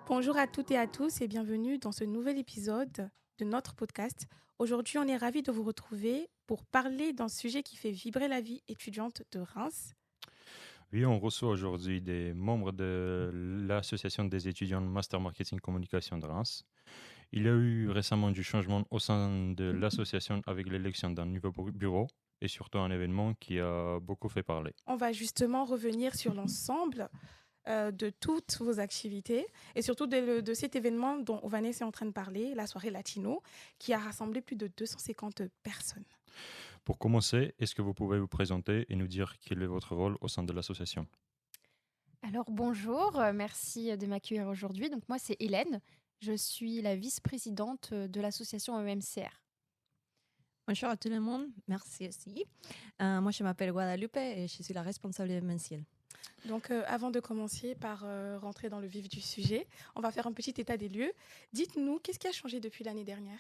Bonjour à toutes et à tous et bienvenue dans ce nouvel épisode de notre podcast. Aujourd'hui, on est ravis de vous retrouver pour parler d'un sujet qui fait vibrer la vie étudiante de Reims. Oui, on reçoit aujourd'hui des membres de l'Association des étudiants de Master Marketing Communication de Reims. Il y a eu récemment du changement au sein de l'association avec l'élection d'un nouveau bureau et surtout un événement qui a beaucoup fait parler. On va justement revenir sur l'ensemble de toutes vos activités et surtout de cet événement dont Vanessa est en train de parler, la soirée latino, qui a rassemblé plus de 250 personnes. Pour commencer, est-ce que vous pouvez vous présenter et nous dire quel est votre rôle au sein de l'association? Alors bonjour, merci de m'accueillir aujourd'hui. Donc moi c'est Hélène, je suis la vice-présidente de l'association EMCR. Bonjour à tout le monde, merci aussi. Moi, je m'appelle Guadalupe et je suis la responsable événementielle. Donc, avant de commencer par rentrer dans le vif du sujet, on va faire un petit état des lieux. Dites-nous, qu'est-ce qui a changé depuis l'année dernière?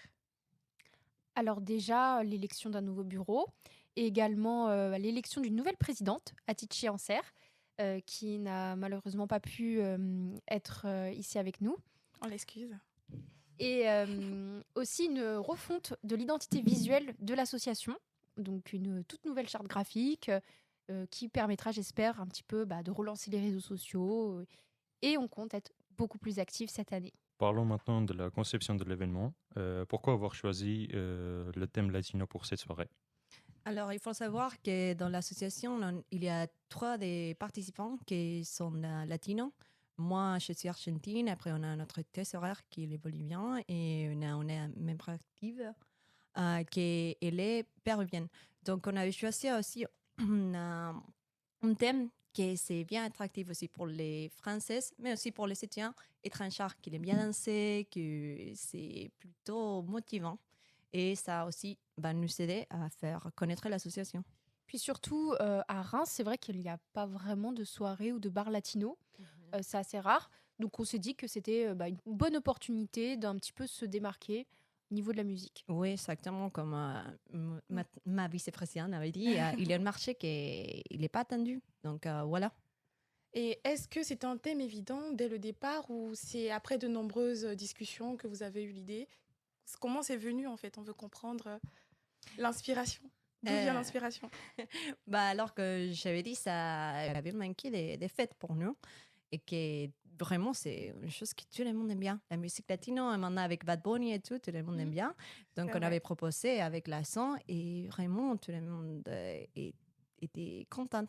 Alors déjà l'élection d'un nouveau bureau et également l'élection d'une nouvelle présidente, Atichi Anser, qui n'a malheureusement pas pu être ici avec nous. On l'excuse. Et aussi une refonte de l'identité visuelle de l'association, donc une toute nouvelle charte graphique qui permettra, j'espère, un petit peu de relancer les réseaux sociaux. Et on compte être beaucoup plus actifs cette année. Parlons maintenant de la conception de l'événement. Pourquoi avoir choisi le thème latino pour cette soirée? Alors, il faut savoir que dans l'association, il y a 3 des participants qui sont latinos. Moi, je suis argentine. Après, on a notre horaire qui est bolivien et on a un membre actif qui est péruvienne. Donc, on a choisi aussi un thème qui c'est bien attractif aussi pour les Françaises, mais aussi pour les étudiants étrangers qui aiment bien danser, que c'est plutôt motivant. Et ça aussi va nous aider à faire connaître l'association. Puis surtout, à Reims, c'est vrai qu'il n'y a pas vraiment de soirée ou de bar latino. C'est assez rare. Donc on s'est dit que c'était une bonne opportunité d'un petit peu se démarquer au niveau de la musique. Oui, exactement. Comme ma vice-présidente avait dit, il y a un marché qui n'est pas attendu. Donc voilà. Et est-ce que c'est un thème évident dès le départ ou c'est après de nombreuses discussions que vous avez eu l'idée? Comment c'est venu en fait? On veut comprendre l'inspiration. D'où vient l'inspiration? Alors que j'avais dit, ça avait manqué des fêtes pour nous. Et que vraiment, c'est une chose que tout le monde aime bien. La musique latino, maintenant avec Bad Bunny et tout le monde aime bien. Donc, on avait proposé avec la son et vraiment, tout le monde était content.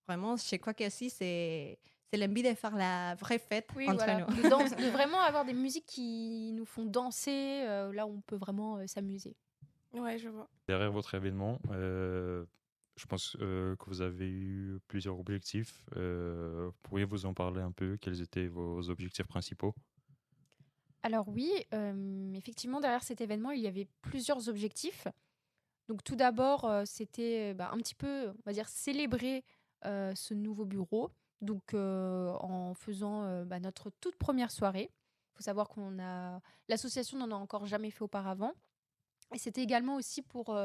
Vraiment, je crois que aussi, c'est l'envie de faire la vraie fête entre nous. De vraiment avoir des musiques qui nous font danser, là où on peut vraiment s'amuser. Ouais, je vois. Derrière votre événement, je pense que vous avez eu plusieurs objectifs. Pourriez-vous en parler un peu? Quels étaient vos objectifs principaux? Alors oui, effectivement, derrière cet événement, il y avait plusieurs objectifs. Donc tout d'abord, c'était un petit peu, on va dire, célébrer ce nouveau bureau. Donc en faisant notre toute première soirée. Il faut savoir l'association n'en a encore jamais fait auparavant. Et c'était également aussi pour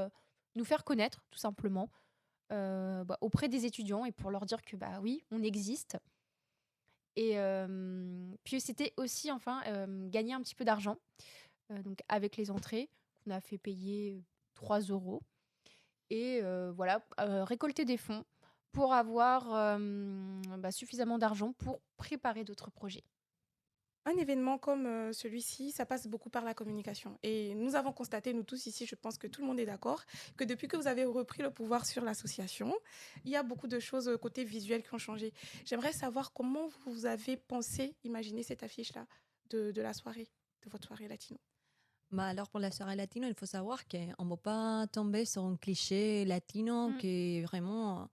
nous faire connaître, tout simplement, auprès des étudiants et pour leur dire que oui, on existe. Et puis c'était aussi gagner un petit peu d'argent, donc avec les entrées qu'on a fait payer 3 €. Et récolter des fonds pour avoir suffisamment d'argent pour préparer d'autres projets. Un événement comme celui-ci, ça passe beaucoup par la communication. Et nous avons constaté, nous tous ici, je pense que tout le monde est d'accord, que depuis que vous avez repris le pouvoir sur l'association, il y a beaucoup de choses côté visuel qui ont changé. J'aimerais savoir comment vous avez pensé, imaginer cette affiche-là de la soirée, de votre soirée latino. Alors pour la soirée latino, il faut savoir qu'on ne va pas tomber sur un cliché latino qui vraiment,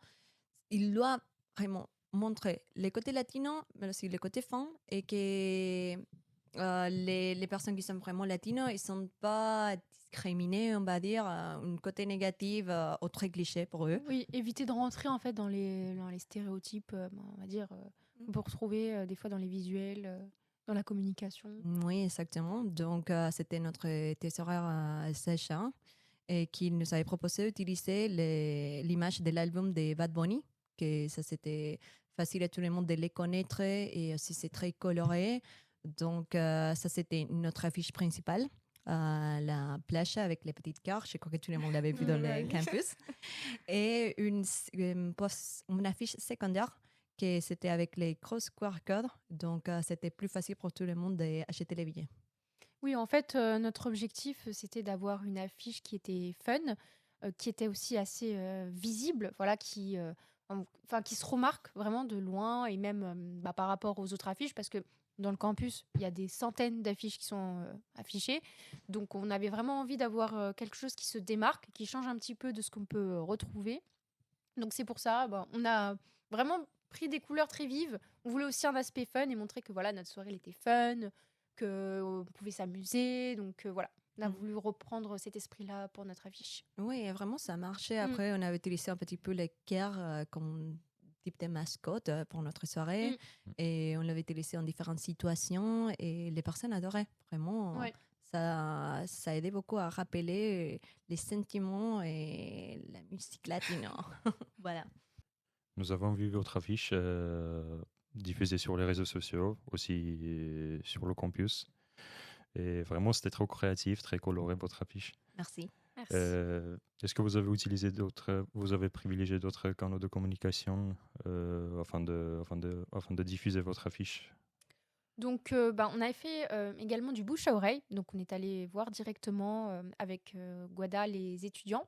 il doit vraiment montrer les côtés latinos, mais aussi les côtés femmes, et que les personnes qui sont vraiment latinos, ils ne sont pas discriminés, on va dire, un côté négatif ou très cliché pour eux. Oui, éviter de rentrer en fait dans les stéréotypes, on va dire, qu'on peut retrouver des fois dans les visuels, dans la communication. Oui, exactement. Donc, c'était notre thésaurin Sacha et qui nous avait proposé d'utiliser l'image de l'album de Bad Bunny, que ça c'était facile à tout le monde de les connaître et aussi c'est très coloré. Donc, ça, c'était notre affiche principale. La plage avec les petites cœurs, je crois que tout le monde l'avait vu dans le Oui. campus. Et une affiche secondaire qui c'était avec les grosses QR codes. Donc, c'était plus facile pour tout le monde d'acheter les billets. Oui, en fait, notre objectif, c'était d'avoir une affiche qui était fun, qui était aussi assez visible, voilà, qui se remarque vraiment de loin et même par rapport aux autres affiches, parce que dans le campus, il y a des centaines d'affiches qui sont affichées. Donc, on avait vraiment envie d'avoir quelque chose qui se démarque, qui change un petit peu de ce qu'on peut retrouver. Donc, c'est pour ça, on a vraiment pris des couleurs très vives. On voulait aussi un aspect fun et montrer que voilà, notre soirée elle était fun, qu'on pouvait s'amuser. Donc voilà, on a voulu reprendre cet esprit-là pour notre affiche. Oui, et vraiment, ça marchait. Après, on avait utilisé un petit peu les cœurs comme type de mascotte pour notre soirée. Et on l'avait utilisé en différentes situations et les personnes adoraient. Vraiment, Ouais. ça aidait beaucoup à rappeler les sentiments et la musique latine. Voilà. Nous avons vu votre affiche diffusée sur les réseaux sociaux, aussi sur le campus. Et vraiment, c'était trop créatif, très coloré, votre affiche. Merci. Merci. Est-ce que vous avez privilégié d'autres canaux de communication afin de diffuser votre affiche? Donc, on avait fait également du bouche à oreille. Donc, on est allé voir directement avec Guada les étudiants.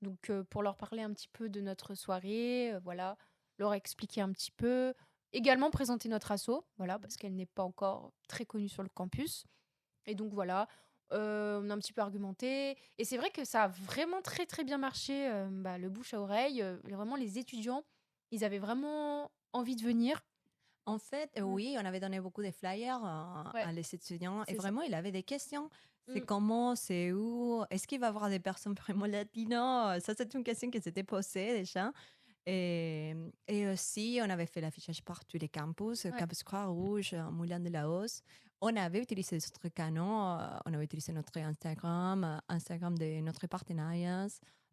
Donc, pour leur parler un petit peu de notre soirée, voilà, leur expliquer un petit peu. Également présenter notre asso, voilà, parce qu'elle n'est pas encore très connue sur le campus. Et donc, voilà, on a un petit peu argumenté. Et c'est vrai que ça a vraiment très, très bien marché, le bouche à oreille. Vraiment, les étudiants, ils avaient vraiment envie de venir. En fait, oui, on avait donné beaucoup de flyers Ouais, à les étudiants et c'est ça. vraiment, il avait des questions. C'est Mm. comment, c'est où, est-ce qu'il va y avoir des personnes vraiment latinos? Ça, c'est une question qui s'était posée déjà. Et aussi, on avait fait l'affichage par tous les campus, Ouais. Campus Croix-Rouge, Moulin de la Hausse. On avait utilisé d'autres canaux, on avait utilisé notre Instagram, Instagram de notre partenariat,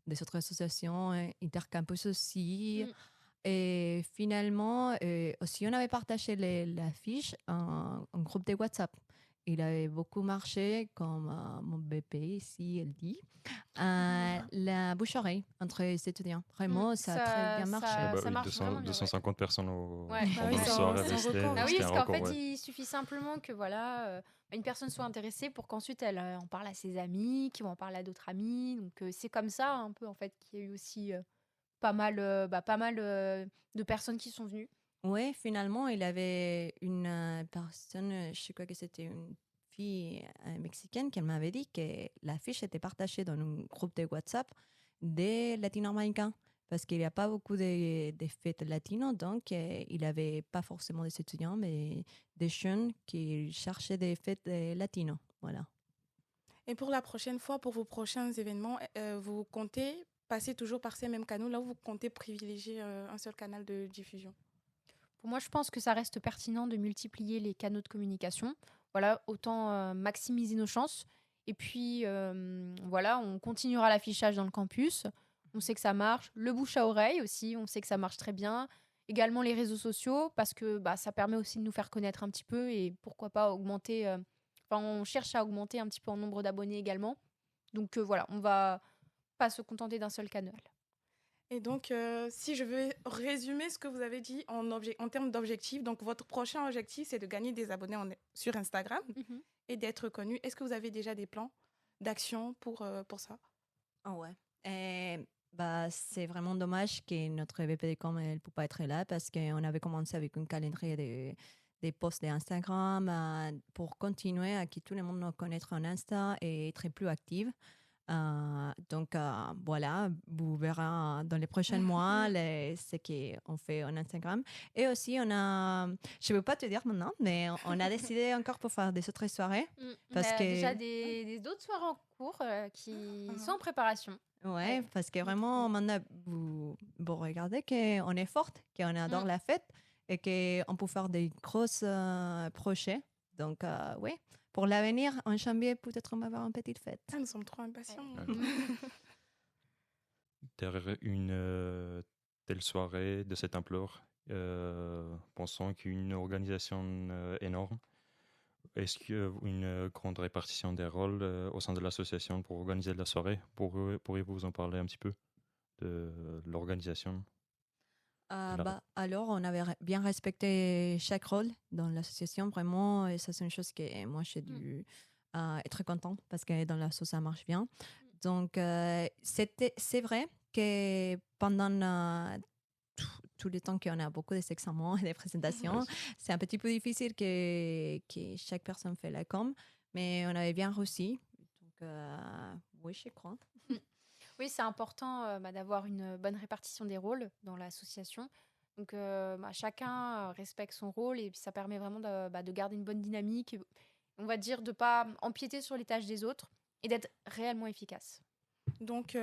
des autres associations, Intercampus aussi. Mm. Et finalement, aussi, on avait partagé l'affiche en groupe de WhatsApp. Il avait beaucoup marché, comme mon BP ici, elle dit, la bouche-oreille entre les étudiants. Vraiment, ça a très bien marché. Ah bah ça oui, marche vraiment bien, 250 personnes Ouais. pendant oui, le c'est soir un- c'est un resté. record. Ah oui, C'était parce un qu'en record, fait, ouais. il suffit simplement que voilà, une personne soit intéressée pour qu'ensuite elle en parle à ses amis, qui vont en parler à d'autres amis. Donc c'est comme ça un peu en fait qu'il y a eu aussi pas mal de personnes qui sont venues. Oui, finalement, il avait une personne, je crois que c'était une fille mexicaine, qui m'avait dit que l'affiche était partagée dans un groupe de WhatsApp des latino-américains. Parce qu'il n'y a pas beaucoup de fêtes latinos, donc il n'avait pas forcément des étudiants, mais des jeunes qui cherchaient des fêtes latinos. Voilà. Et pour la prochaine fois, pour vos prochains événements, vous comptez passer toujours par ces mêmes canaux là où vous comptez privilégier un seul canal de diffusion? Pour moi, je pense que ça reste pertinent de multiplier les canaux de communication. Voilà, autant maximiser nos chances. Et puis, voilà, on continuera l'affichage dans le campus. On sait que ça marche. Le bouche à oreille aussi, on sait que ça marche très bien. Également les réseaux sociaux, parce que ça permet aussi de nous faire connaître un petit peu et pourquoi pas augmenter. On cherche à augmenter un petit peu en nombre d'abonnés également. Donc voilà, on va pas se contenter d'un seul canal. Et donc, si je veux résumer ce que vous avez dit en termes d'objectifs, donc votre prochain objectif, c'est de gagner des abonnés sur Instagram et d'être connu. Est-ce que vous avez déjà des plans d'action pour ça? Ah ouais. C'est vraiment dommage que notre VPDcom ne peut pas être là parce qu'on avait commencé avec un calendrier des posts d'Instagram pour continuer à que tout le monde nous connaisse en Insta et être plus active. Donc, voilà, vous verrez dans les prochains mois ce qu'on fait en Instagram. Et aussi, je ne veux pas te dire maintenant, mais on a décidé encore pour faire des autres soirées. Parce que déjà d'autres soirées en cours qui sont en préparation. Ouais, parce que vraiment, maintenant, vous regardez qu'on est forte, qu'on adore la fête et qu'on peut faire des grosses projets. Donc, oui, pour l'avenir, en janvier, peut-être on va avoir une petite fête. Ah, nous sommes trop impatients. Derrière une telle soirée de cette ampleur, pensons qu'une organisation énorme, Est-ce qu'il y a une grande répartition des rôles au sein de l'association pour organiser la soirée? Pourriez-vous vous en parler un petit peu de l'organisation de la... Alors, on avait bien respecté chaque rôle dans l'association, vraiment. Et ça, c'est une chose que moi, j'ai dû être contente parce que dans l'asso, ça marche bien. Donc, c'est vrai que pendant tout le temps qu'on a beaucoup d'examens et des présentations, c'est un petit peu difficile que chaque personne fait la com, mais on avait bien réussi. Donc, oui, je crois. Oui, c'est important d'avoir une bonne répartition des rôles dans l'association. Donc, chacun respecte son rôle et puis ça permet vraiment de garder une bonne dynamique. Et, on va dire de ne pas empiéter sur les tâches des autres et d'être réellement efficace. Donc,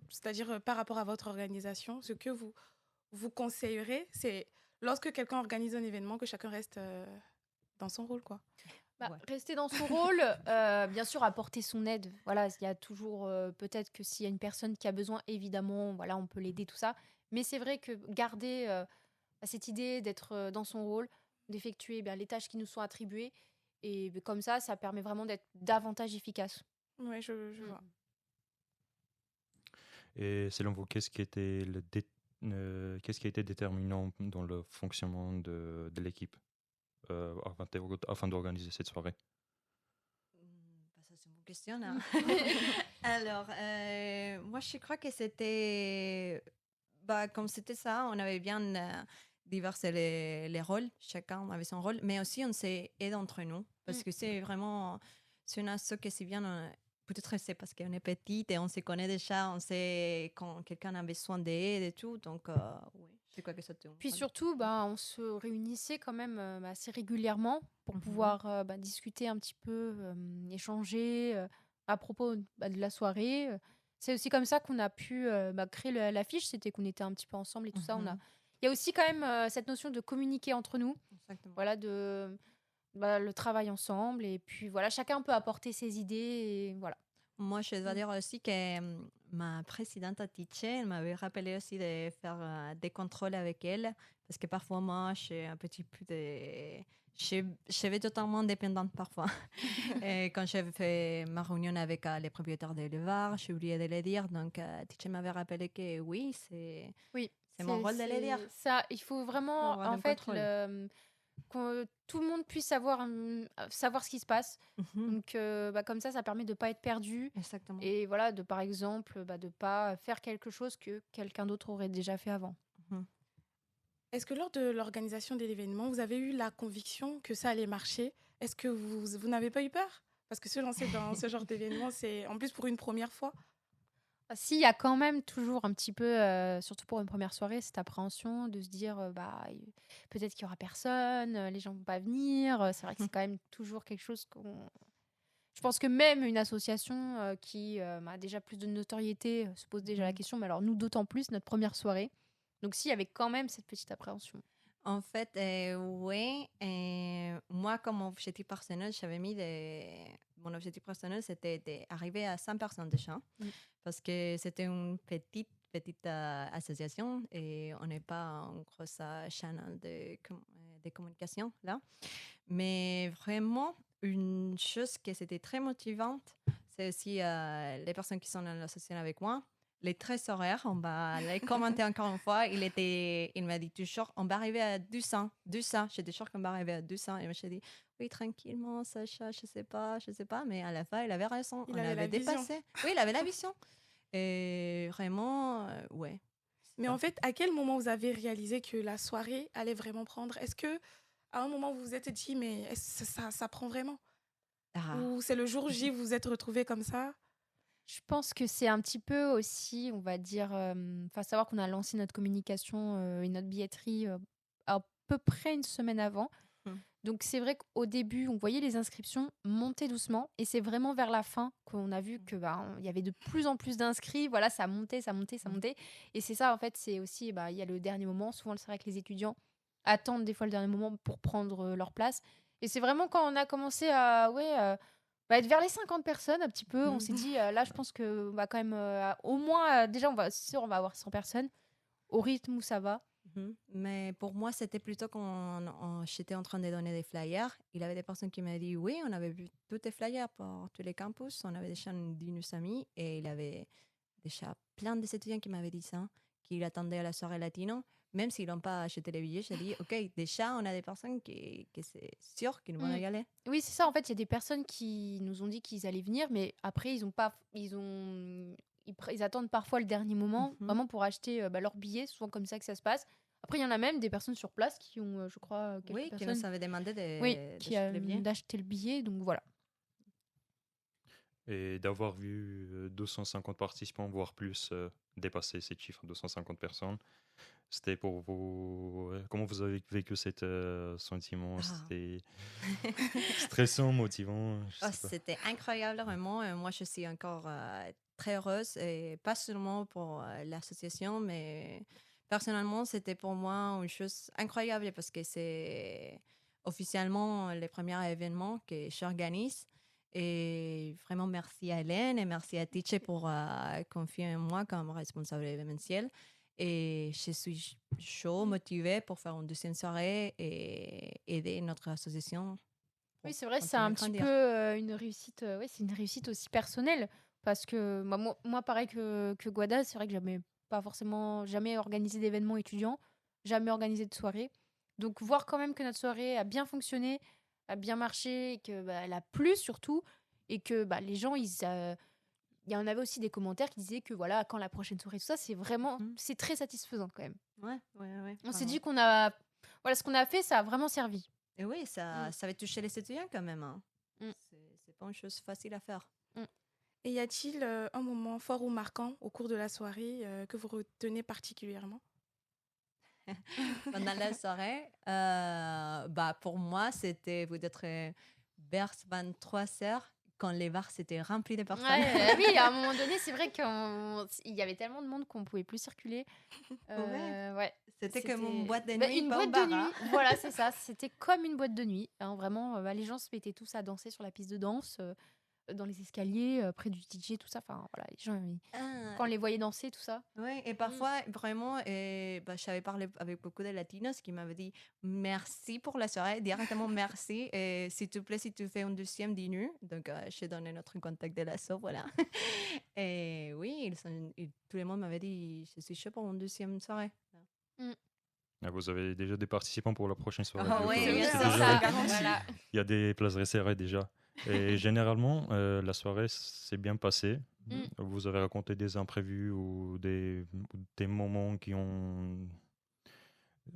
c'est-à-dire par rapport à votre organisation, ce que vous conseillerez, c'est lorsque quelqu'un organise un événement, que chacun reste dans son rôle, quoi. Rester dans son rôle, bien sûr, apporter son aide. Voilà, il y a toujours peut-être que s'il y a une personne qui a besoin, évidemment, voilà, on peut l'aider, tout ça. Mais c'est vrai que garder cette idée d'être dans son rôle, d'effectuer les tâches qui nous sont attribuées, et comme ça permet vraiment d'être davantage efficace. Oui, je vois. Et selon vous, qu'est-ce qui a été déterminant dans le fonctionnement de l'équipe afin d'organiser cette soirée? Ça, c'est une bonne question. Hein? Alors, moi, je crois que c'était... comme c'était ça, on avait bien diversé les rôles. Chacun avait son rôle. Mais aussi, on s'est aidé entre nous. Parce que c'est vraiment... C'est une asso que c'est bien... Peut-être c'est parce qu'on est petite et on se connaît déjà. On sait quand quelqu'un a besoin d'aide et tout. Donc, oui, c'est quoi que ça te... Puis surtout, on se réunissait quand même assez régulièrement pour pouvoir discuter un petit peu, échanger à propos de la soirée. C'est aussi comme ça qu'on a pu créer l'affiche, c'était qu'on était un petit peu ensemble et tout ça. Il y a aussi quand même cette notion de communiquer entre nous. Exactement. Voilà, le travail ensemble. Et puis voilà, chacun peut apporter ses idées. Et voilà. Moi, je dois dire aussi que ma présidente teacher m'avait rappelé aussi de faire des contrôles avec elle. Parce que parfois, moi, je suis un petit peu de... Je vais totalement dépendante parfois. Et quand j'ai fait ma réunion avec les propriétaires de l'élevage, j'ai oublié de le dire. Donc, teacher m'avait rappelé que oui, c'est mon rôle de le dire. Ça, il faut vraiment, en fait, que tout le monde puisse savoir ce qui se passe. Donc, comme ça permet de ne pas être perdu. Exactement. Et voilà, par exemple, de ne pas faire quelque chose que quelqu'un d'autre aurait déjà fait avant. Est-ce que lors de l'organisation de l'événement, vous avez eu la conviction que ça allait marcher? Est-ce que vous n'avez pas eu peur? Parce que se lancer dans ce genre d'événement, c'est en plus pour une première fois. Si, il y a quand même toujours un petit peu, surtout pour une première soirée, cette appréhension de se dire peut-être qu'il n'y aura personne, les gens ne vont pas venir. C'est vrai que c'est quand même toujours quelque chose qu'on... Je pense que même une association qui a déjà plus de notoriété se pose déjà la question, mais alors nous d'autant plus, notre première soirée. Donc si, il y avait quand même cette petite appréhension. En fait, oui. Moi, comme objectif personnel, j'avais mis mon objectif personnel, c'était d'arriver à 100 personnes déjà. Parce que c'était une petite association et on n'est pas une grosse chaîne de communication là. Mais vraiment, une chose qui c'était très motivante, c'est aussi les personnes qui sont dans l'association avec moi. Les 13 horaires, on va les commenter encore une fois. Il m'a dit toujours, on va arriver à 200. J'étais sûre qu'on va arriver à 200. Et moi, j'ai dit, oui, tranquillement, Sacha, je sais pas. Mais à la fin, il avait raison. Il avait dépassé. Oui, il avait la vision. Et vraiment, ouais. Mais en fait, à quel moment vous avez réalisé que la soirée allait vraiment prendre? Est-ce que à un moment, vous vous êtes dit, mais ça prend vraiment? Ou c'est le jour J, vous vous êtes retrouvés comme ça? Je pense que c'est un petit peu aussi, on va dire, savoir qu'on a lancé notre communication et notre billetterie à peu près une semaine avant. Donc c'est vrai qu'au début, on voyait les inscriptions monter doucement et c'est vraiment vers la fin qu'on a vu que il y avait de plus en plus d'inscrits. Voilà, ça montait. Et c'est ça, en fait, c'est aussi, il y a le dernier moment. Souvent, c'est vrai que les étudiants attendent des fois le dernier moment pour prendre leur place. Et c'est vraiment quand on a commencé à être vers les 50 personnes un petit peu, on s'est dit, là, je pense que va quand même, au moins, déjà, on va avoir 100 personnes au rythme où ça va. Mais pour moi, c'était plutôt quand j'étais en train de donner des flyers. Il y avait des personnes qui m'avaient dit oui, on avait vu tous les flyers pour tous les campus. On avait déjà dit nos amis et il y avait déjà plein d'étudiants qui m'avaient dit ça, qu'ils attendaient à la soirée latino. Même s'ils n'ont pas acheté les billets, j'ai dit ok, déjà on a des personnes qui c'est sûr qu'ils vont y aller. Oui, c'est ça. En fait, il y a des personnes qui nous ont dit qu'ils allaient venir, mais après, ils attendent parfois le dernier moment, vraiment pour acheter leur billet. Souvent comme ça que ça se passe. Après, il y en a même des personnes sur place qui ont, je crois, quelques Oui, qui personnes nous avaient demandé d'acheter le billet. Donc voilà. Et d'avoir vu 250 participants, voire plus, dépasser ces chiffres, 250 personnes, c'était pour vous... Comment vous avez vécu cet sentiment? C'était stressant, motivant? C'était incroyable, vraiment. Moi, je suis encore très heureuse, et pas seulement pour l'association, mais personnellement, c'était pour moi une chose incroyable parce que c'est officiellement le premier événement que j'organise. Et vraiment, merci à Hélène et merci à Tiche pour confier en moi comme responsable événementiel. Et je suis chaud, motivée pour faire une deuxième soirée et aider notre association. Oui, c'est vrai, c'est un petit peu une réussite. C'est une réussite aussi personnelle. Parce que moi pareil que Guada, c'est vrai que j'avais pas forcément jamais organisé d'événements étudiants, jamais organisé de soirée. Donc voir quand même que notre soirée a bien fonctionné, a bien marché, et que elle a plu surtout, et que les gens, il y en avait aussi des commentaires qui disaient que voilà, quand la prochaine soirée, tout ça, c'est vraiment, c'est très satisfaisant quand même. Ouais. On s'est dit voilà, ce qu'on a fait, ça a vraiment servi. Et oui, ça va toucher les étudiants quand même. Hein. C'est pas une chose facile à faire. Et y a-t-il un moment fort ou marquant au cours de la soirée que vous retenez particulièrement? Pendant la soirée, pour moi, c'était peut-être vers 23h, quand les bars s'étaient remplis de personnes. Oui, à un moment donné, c'est vrai qu'il y avait tellement de monde qu'on pouvait plus circuler. C'était comme une boîte de nuit, une pas boîte au bar, de nuit. hein. Voilà, c'est ça. C'était comme une boîte de nuit. Hein, vraiment, les gens se mettaient tous à danser sur la piste de danse, dans les escaliers, près du DJ, tout ça. Enfin, voilà, les gens, quand on les voyait danser, tout ça. Oui, et parfois, vraiment, j'avais parlé avec beaucoup de latinos qui m'avaient dit merci pour la soirée, directement merci. Et s'il te plaît, si tu fais un deuxième, dis-nous. Donc, je donné notre contact de l'asso, voilà. Et oui, tout le monde m'avait dit je suis chaud pour une deuxième soirée. Vous avez déjà des participants pour la prochaine soirée? Oui, il y a des places réservées déjà. Et généralement, la soirée s'est bien passée. Vous avez raconté des imprévus ou des moments qui ont...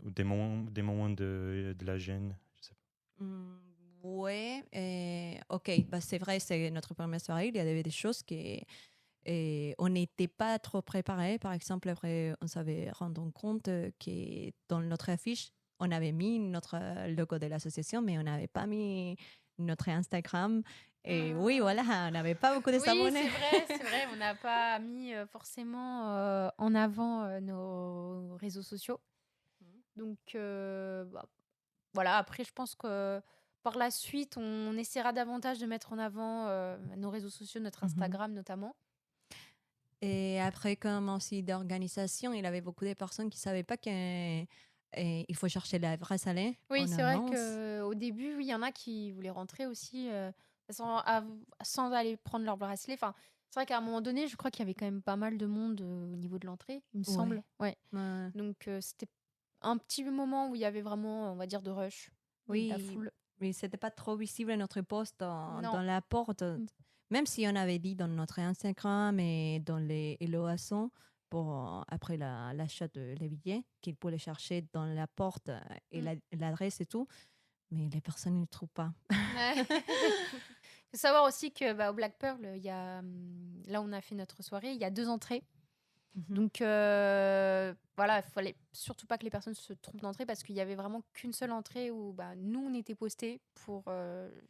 des moments de la gêne, je sais pas. Oui, ok, c'est vrai, c'est notre première soirée. Il y avait des choses on n'était pas trop préparés. Par exemple, après, on s'avait rendu compte que dans notre affiche, on avait mis notre logo de l'association, mais on n'avait pas mis notre Instagram. Et oui, voilà, on n'avait pas beaucoup de s'abonnés. Oui, c'est vrai, on n'a pas mis forcément en avant nos réseaux sociaux. Donc, voilà, après, je pense que par la suite, on essaiera davantage de mettre en avant nos réseaux sociaux, notre Instagram notamment. Et après, comme aussi d'organisation, il y avait beaucoup de personnes qui ne savaient pas qu'il faut chercher la vraie salaire. Oui, c'est vrai qu'au début, il y en a qui voulaient rentrer aussi sans aller prendre leur bracelet. Enfin, c'est vrai qu'à un moment donné, je crois qu'il y avait quand même pas mal de monde au niveau de l'entrée, il me semble. Ouais. Donc, c'était un petit moment où il y avait vraiment, on va dire, de rush. Oui, la foule. Mais ce n'était pas trop visible à notre poste dans la porte. Même si on avait dit dans notre Instagram et dans les Eloason, après l'achat de les billets, qu'ils pouvaient chercher dans la porte et l'adresse et tout, mais les personnes ne trouvent pas. Il faut savoir aussi que au Black Pearl, là où on a fait notre soirée, il y a 2 entrées. Donc voilà, il fallait surtout pas que les personnes se trompent d'entrée parce qu'il y avait vraiment qu'une seule entrée où nous on était postés pour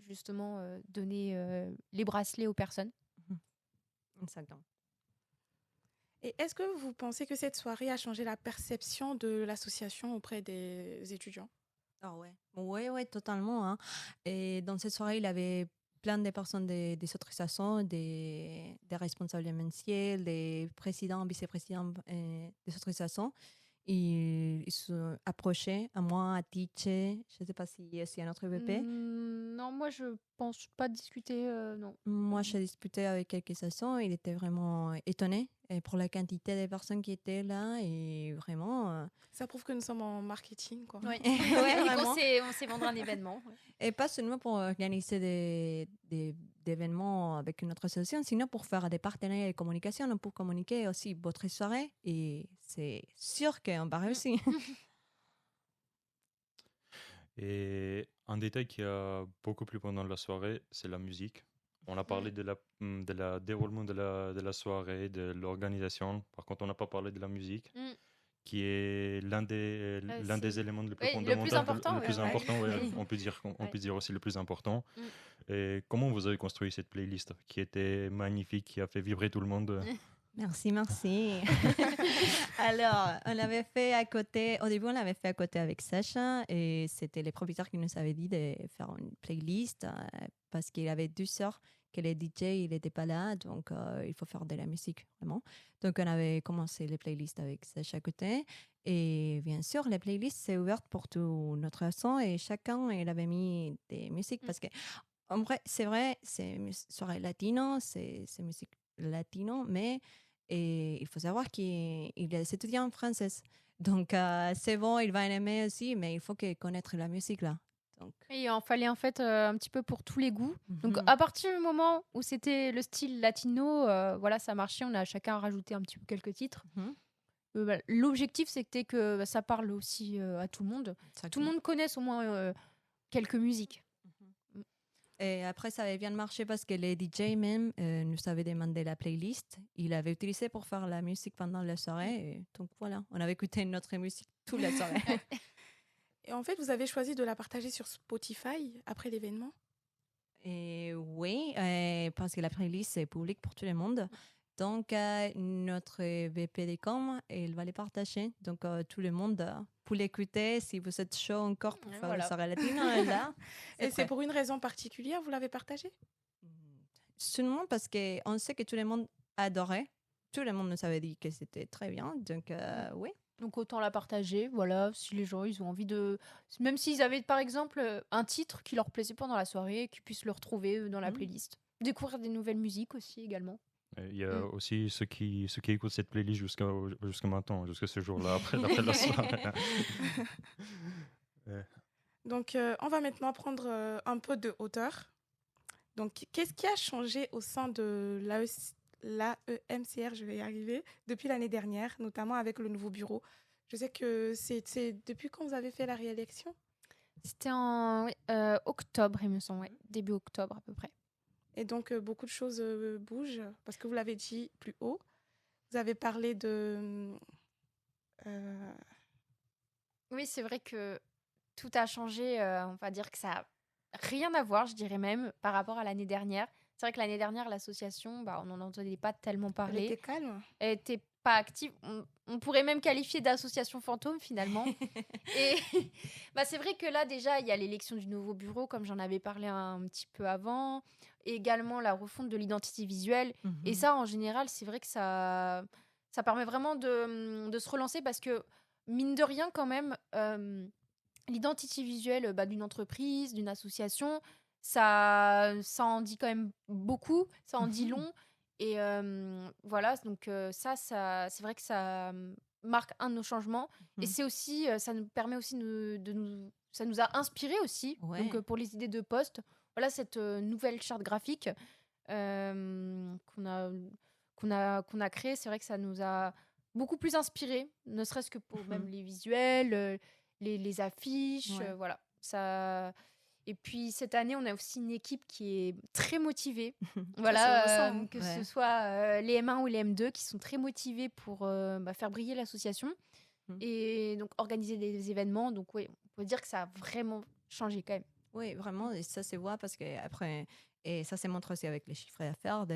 justement donner les bracelets aux personnes. Exactement. Et est-ce que vous pensez que cette soirée a changé la perception de l'association auprès des étudiants? Oui, totalement. Hein. Et dans cette soirée, il y avait plein de personnes des autres associations, des responsables événementiels, des présidents, vice-présidents des autres associations. Et ils sont approchés à moi, à Tiche. Je ne sais pas s'il y a aussi un autre VP. Non, moi, je pense pas discuter, non. Moi, j'ai discuté avec quelques associations. Il était vraiment étonné et pour la quantité de personnes qui étaient là. Et vraiment. Ça prouve que nous sommes en marketing, quoi. Ouais, Ouais, Et vraiment. on sait vendre un événement. Ouais. Et pas seulement pour organiser des événements avec notre association, sinon pour faire des partenariats de communication, pour communiquer aussi votre soirée. Et c'est sûr qu'on va réussir. Et un détail qui a beaucoup plu pendant la soirée, c'est la musique. On a parlé de la déroulement de la soirée, de l'organisation. Par contre, on n'a pas parlé de la musique, Mm. qui est l'un des c'est- éléments les plus Ouais, le plus fondamentaux, important, le plus ouais. important, ouais, Oui. on peut dire Ouais. aussi le plus important. Mm. Et comment vous avez construit cette playlist qui était magnifique, qui a fait vibrer tout le monde? Merci, merci. Alors, on l'avait fait à côté, au début, on l'avait fait à côté avec Sacha et c'était les producteurs qui nous avaient dit de faire une playlist parce qu'il avait 2 heures que les DJ, il n'était pas là, donc il faut faire de la musique, vraiment. Donc, on avait commencé les playlists avec Sacha à côté et bien sûr, les playlists, c'est ouvert pour tout notre son et chacun, il avait mis des musiques parce que, en vrai, c'est soirée latino, c'est musique latino, mais et il faut savoir qu'il est étudiant en français. Donc, c'est bon, il va aimer aussi, mais il faut qu'il connaisse la musique là. Donc, Et il en fallait en fait un petit peu pour tous les goûts. Donc mhm. à partir du moment où c'était le style latino, voilà, ça marchait. On a chacun rajouté un petit peu quelques titres. Mhm. L'objectif, c'était que ça parle aussi à tout le monde. Tout le monde connaisse au moins quelques musiques. Et après, ça avait bien marché parce que les DJ même nous avaient demandé la playlist. Il avait utilisé pour faire la musique pendant la soirée. Et donc voilà, on avait écouté notre musique toute la soirée. Et en fait, vous avez choisi de la partager sur Spotify après l'événement. Et oui, parce que la playlist c'est public pour tout le monde. Donc, notre VP de com, il va les partager. Donc, tout le monde peut l'écouter. Si vous êtes chaud encore pour faire Voilà. le soirée latine, là. Et c'est pour une raison particulière, vous l'avez partagé? Seulement parce qu'on sait que tout le monde adorait. Tout le monde nous avait dit que c'était très bien. Donc, oui. Donc autant la partager, voilà, si les gens ils ont envie de... Même s'ils avaient par exemple un titre qui leur plaisait pendant la soirée, qu'ils puissent le retrouver dans la playlist. Découvrir des nouvelles musiques aussi également. Il y a aussi ceux qui écoutent cette playlist jusqu'à maintenant, jusqu'à ce jour-là, après la soirée. Donc, on va maintenant prendre un peu de hauteur. Donc, qu'est-ce qui a changé au sein de l'AEMCR, je vais y arriver, depuis l'année dernière, notamment avec le nouveau bureau? Je sais que c'est depuis quand vous avez fait la réélection? C'était en octobre, il me semble, ouais. Début octobre à peu près. Et donc, beaucoup de choses bougent, parce que vous l'avez dit plus haut. Vous avez parlé de... Oui, c'est vrai que tout a changé. On va dire que ça n'a rien à voir, je dirais même, par rapport à l'année dernière. C'est vrai que l'année dernière, l'association, on n'en entendait pas tellement Elle parler. était calme. Elle n'était pas active. On pourrait même qualifier d'association fantôme, finalement. Et c'est vrai que là, déjà, il y a l'élection du nouveau bureau, comme j'en avais parlé un petit peu avant. Et également la refonte de l'identité visuelle. Et ça, en général, c'est vrai que ça permet vraiment de se relancer parce que, mine de rien, quand même, l'identité visuelle d'une entreprise, d'une association, ça en dit quand même beaucoup, ça en dit long. Et voilà, donc ça c'est vrai que ça marque un de nos changements. Et c'est aussi, ça nous permet aussi ça nous a inspiré aussi, donc pour les idées de poste. Voilà, cette nouvelle charte graphique qu'on a créée, c'est vrai que ça nous a beaucoup plus inspiré, ne serait-ce que pour même les visuels, les affiches, voilà. Ça... Et puis cette année, on a aussi une équipe qui est très motivée. Voilà, que ce soit les M1 ou les M2 qui sont très motivés pour faire briller l'association et donc organiser des événements. Donc oui, on peut dire que ça a vraiment changé quand même. Oui, vraiment, et ça se voit parce que après, et ça se montre aussi avec les chiffres d'affaires.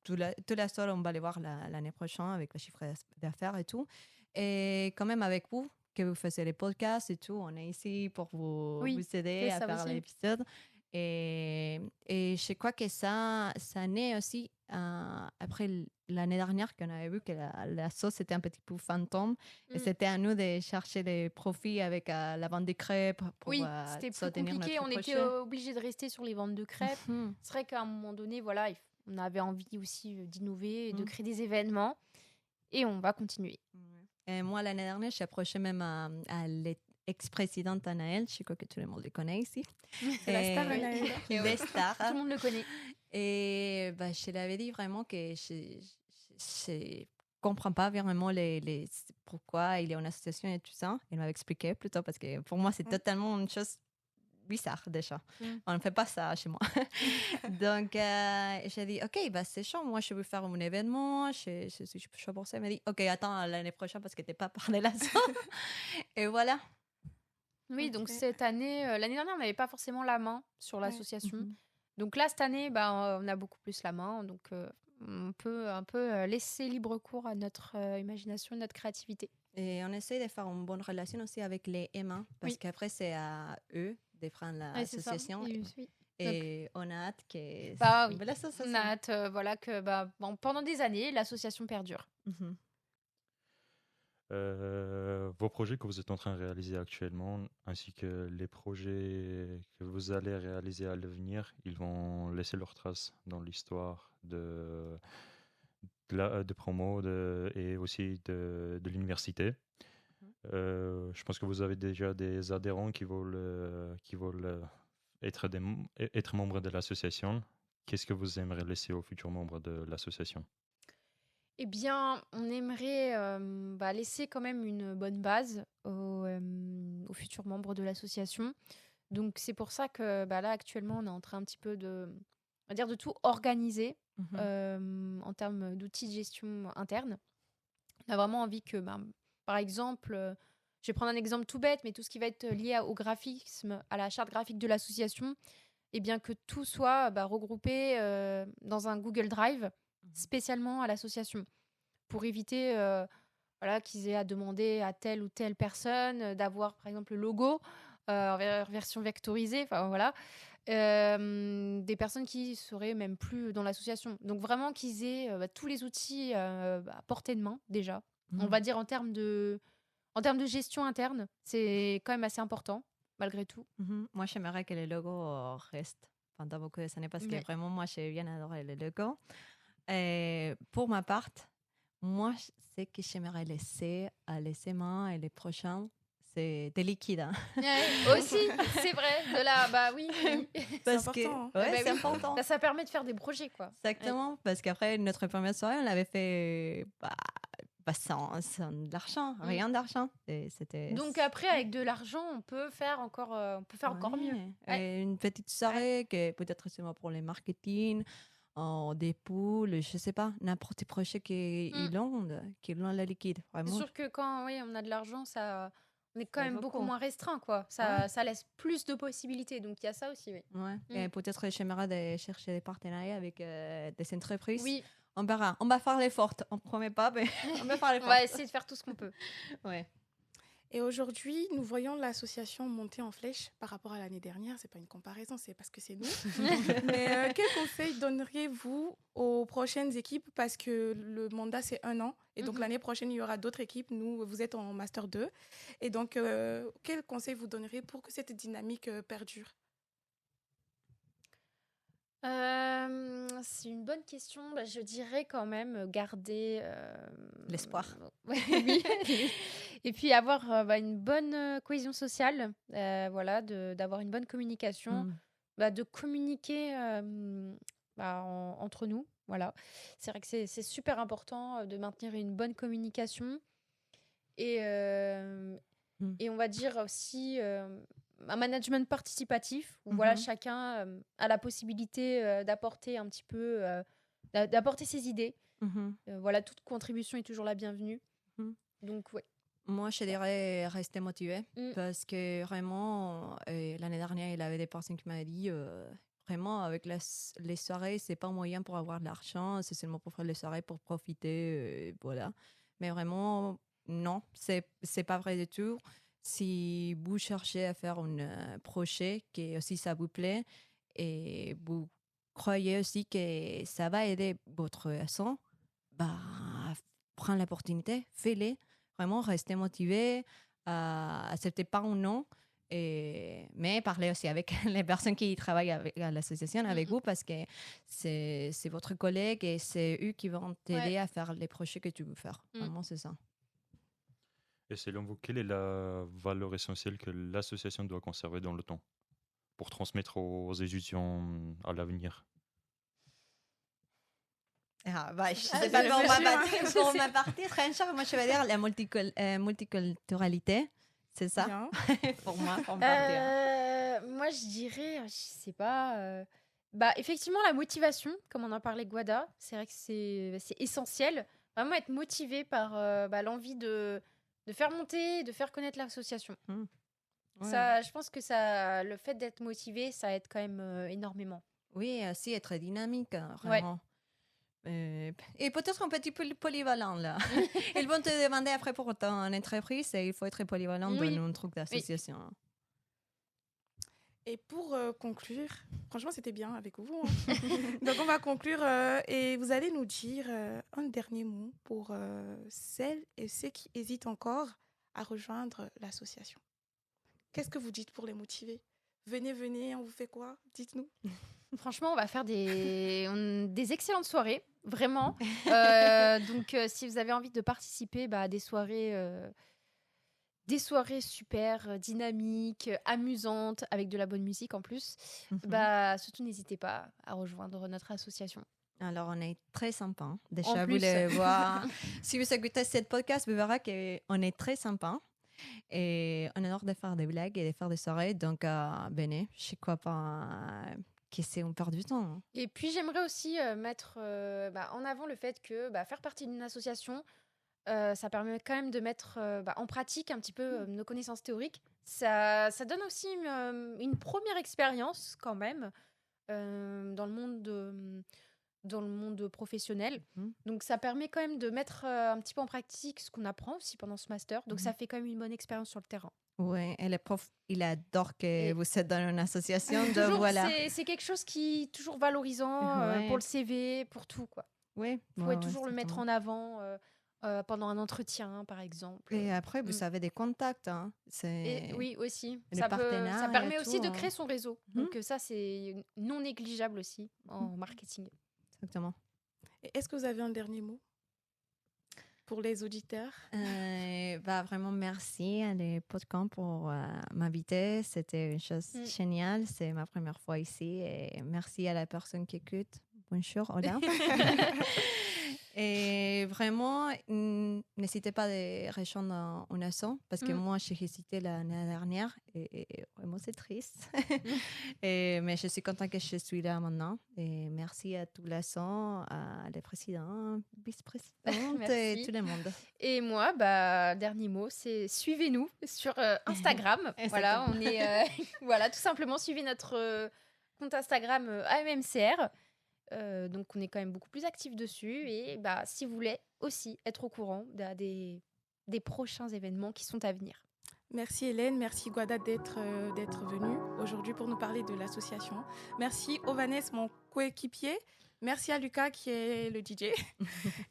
Toute la soirée, on va les voir l'année prochaine avec les chiffres d'affaires et tout. Et quand même avec vous, que vous faisiez les podcasts et tout, on est ici pour vous aider à faire l'épisode. Et je crois que ça naît aussi après l'année dernière qu'on avait vu que la sauce était un petit peu fantôme. Et Mm. c'était à nous de chercher des profits avec la vente des crêpes pour Oui, c'était plus soutenir compliqué. notre On était projet. obligé de rester sur les ventes de crêpes. Mhm. C'est vrai qu'à un moment donné, voilà, on avait envie aussi d'innover, de Mm. créer des événements. Et on va continuer. Et moi, l'année dernière, j'ai approché même à l'ex-présidente Anaël. Je crois que tout le monde le connaît ici. C'est la star Anaël. Les stars. Tout le monde le connaît. Et bah, je l'avais dit vraiment que je comprends pas vraiment pourquoi il y a une association et tout ça. Il m'avait expliqué plutôt parce que pour moi, c'est totalement une chose bizarre déjà. On ne fait pas ça chez moi. Donc, j'ai dit, OK, bah, c'est chaud. Moi, je veux faire un événement. Je suis chaud pour ça. Il m'a dit, OK, attends l'année prochaine parce que tu n'es pas parlé là. Et voilà. Oui, donc Ok. cette année, l'année dernière, on n'avait pas forcément la main sur l'association. Mhm. Donc là, cette année, on a beaucoup plus la main. Donc on peut un peu laisser libre cours à notre imagination, notre créativité. Et on essaie de faire une bonne relation aussi avec les Emma parce Oui. qu'après, c'est à eux de prendre Ouais, c'est ça. l'association. Oui. Et on a hâte que Bah une oui. belle association. On a hâte voilà, que pendant des années, l'association perdure. Mhm. Vos projets que vous êtes en train de réaliser actuellement, ainsi que les projets que vous allez réaliser à l'avenir, ils vont laisser leur trace dans l'histoire de promo et aussi de l'université. Je pense que vous avez déjà des adhérents qui veulent être membres de l'association. Qu'est-ce que vous aimeriez laisser aux futurs membres de l'association? Eh bien, on aimerait laisser quand même une bonne base aux futurs membres de l'association. Donc, c'est pour ça que là, actuellement, on est en train un petit peu on va dire, de tout organiser en termes d'outils de gestion interne. On a vraiment envie que, par exemple, je vais prendre un exemple tout bête, mais tout ce qui va être lié au graphisme, à la charte graphique de l'association, eh bien que tout soit regroupé dans un Google Drive spécialement à l'association pour éviter qu'ils aient à demander à telle ou telle personne d'avoir par exemple le logo en version vectorisée, enfin voilà, des personnes qui seraient même plus dans l'association. Donc vraiment qu'ils aient tous les outils à portée de main déjà. On va dire en termes de gestion interne, c'est quand même assez important malgré tout. Moi, j'aimerais que le logo reste pendant beaucoup de années parce que Ouais. vraiment, moi, j'ai bien adoré le logo. Et pour ma part, moi, c'est que j'aimerais laisser à les mains et les prochains, c'est des liquides. Hein. Ouais, aussi, c'est vrai. De là, oui. Parce important, que hein. ouais, Bah c'est oui. important. Ça permet de faire des projets, quoi. Exactement, parce qu'après notre première soirée, on l'avait fait sans de l'argent, rien d'argent. Et c'était Donc après, avec de l'argent, on peut faire encore mieux. Ouais. Et une petite soirée que peut-être c'est moi pour les marketing, des poules, je sais pas, n'importe quel projet qu'ils ont la liquide. C'est Vraiment. sûr que quand on a de l'argent, on est quand Ça même vaut beaucoup beaucoup. moins restreint, quoi. Ça laisse plus de possibilités. Donc il y a ça aussi, oui. Ouais. Et peut-être j'aimerais de chercher des partenariats avec des entreprises. Oui, On verra. On va faire l'effort. On ne promet pas, mais on va faire on l'effort. va essayer de faire tout ce qu'on peut. Ouais. Et aujourd'hui, nous voyons l'association monter en flèche par rapport à l'année dernière. C'est pas une comparaison, c'est parce que c'est nous. Mais quel conseil donneriez-vous aux prochaines équipes? Parce que le mandat, c'est 1 an. Et donc, l'année prochaine, il y aura d'autres équipes. Nous, vous êtes en Master 2. Et donc, quel conseil vous donneriez pour que cette dynamique perdure? C'est une bonne question. Je dirais quand même garder L'espoir. Oui. Et puis avoir une bonne cohésion sociale, voilà, d'avoir une bonne communication, de communiquer entre nous. Voilà. C'est vrai que c'est super important de maintenir une bonne communication et on va dire aussi un management participatif où voilà, chacun a la possibilité d'apporter un petit peu, d'apporter ses idées. Voilà, toute contribution est toujours la bienvenue. Donc, ouais. Moi, je dirais rester motivé parce que vraiment, l'année dernière, il y avait des personnes qui m'avaient dit vraiment, avec les soirées, c'est pas un moyen pour avoir de l'argent, c'est seulement pour faire les soirées, pour profiter, voilà. Mais vraiment, non, c'est pas vrai du tout. Si vous cherchez à faire un projet qui aussi ça vous plaît et vous croyez aussi que ça va aider votre association, bah, prends l'opportunité, fais-le. Vraiment, restez motivé, acceptez pas ou non. Mais parlez aussi avec les personnes qui travaillent à l'association avec vous parce que c'est votre collègue et c'est eux qui vont t'aider à faire les projets que tu veux faire. Vraiment, c'est ça. Et selon vous, quelle est la valeur essentielle que l'association doit conserver dans le temps pour transmettre aux étudiants à l'avenir? Je sais pas pour ma partie, très cher, moi je vais dire la multiculturalité. C'est ça pour moi, pour me partir. Moi, je dirais, je sais pas. Effectivement, la motivation, comme on en parlait, Guada, c'est vrai que c'est essentiel. Vraiment être motivé par l'envie de faire monter, de faire connaître l'association. Ça, je pense que le fait d'être motivé, ça aide quand même énormément. Oui, aussi être dynamique, vraiment. Et peut-être un petit peu polyvalent là. Ils vont te demander après pour ton entreprise et il faut être polyvalent dans un truc d'association. Et pour conclure, franchement c'était bien avec vous. Donc on va conclure et vous allez nous dire un dernier mot pour celles et ceux qui hésitent encore à rejoindre l'association. Qu'est-ce que vous dites pour les motiver? Venez, on vous fait quoi? Dites-nous. Franchement, on va faire des excellentes soirées, vraiment. Donc, si vous avez envie de participer à des soirées super dynamiques, amusantes, avec de la bonne musique en plus, surtout n'hésitez pas à rejoindre notre association. Alors, on est très sympa. Déjà, vous le voir. Si vous écoutez ce podcast, vous verrez qu'on est très sympa. Et on adore de faire des blagues et de faire des soirées. Donc, venez, je crois pas que c'est on perd du temps. Et puis, j'aimerais aussi mettre en avant le fait que faire partie d'une association, ça permet quand même de mettre en pratique un petit peu nos connaissances théoriques. Ça donne aussi une première expérience quand même dans le monde professionnel. Donc, ça permet quand même de mettre un petit peu en pratique ce qu'on apprend aussi pendant ce master. Donc, ça fait quand même une bonne expérience sur le terrain. Oui, et le prof, il adore que vous êtes dans une association. Toujours, voilà. C'est quelque chose qui est toujours valorisant pour le CV, pour tout, quoi. Oui. Vous pouvez toujours le mettre en avant pendant un entretien, par exemple. Et après, vous avez des contacts. Hein. Oui, aussi. Ça permet aussi de créer son réseau. Donc ça, c'est non négligeable aussi en marketing. Exactement. Et est-ce que vous avez un dernier mot pour les auditeurs? Vraiment, merci à les podcasts pour m'inviter. C'était une chose géniale. C'est ma première fois ici. Et merci à la personne qui écoute. Bonjour, hola. Et vraiment, n'hésitez pas à rejoindre une asso parce que moi, j'ai hésité l'année dernière et vraiment, c'est triste. Mais je suis contente que je suis là maintenant. Et merci à tout l'asso, à les présidents, vice-présidentes et tout le monde. Et moi, dernier mot, c'est suivez-nous sur Instagram. Voilà, on est tout simplement suivez notre compte Instagram AMMCR. Donc on est quand même beaucoup plus actifs dessus et si vous voulez aussi être au courant des prochains événements qui sont à venir. Merci Hélène, merci Guada d'être venue aujourd'hui pour nous parler de l'association. Merci Ovanes, mon coéquipier. Merci à Lucas qui est le DJ.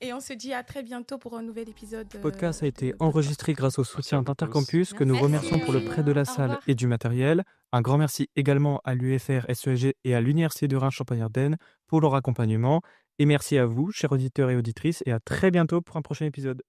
Et on se dit à très bientôt pour un nouvel épisode. Ce podcast a été enregistré grâce au soutien d'Intercampus que nous remercions pour le prêt de la salle et du matériel. Un grand merci également à l'UFR SEG et à l'Université de Reims-Champagne-Ardenne pour leur accompagnement. Et merci à vous, chers auditeurs et auditrices, et à très bientôt pour un prochain épisode.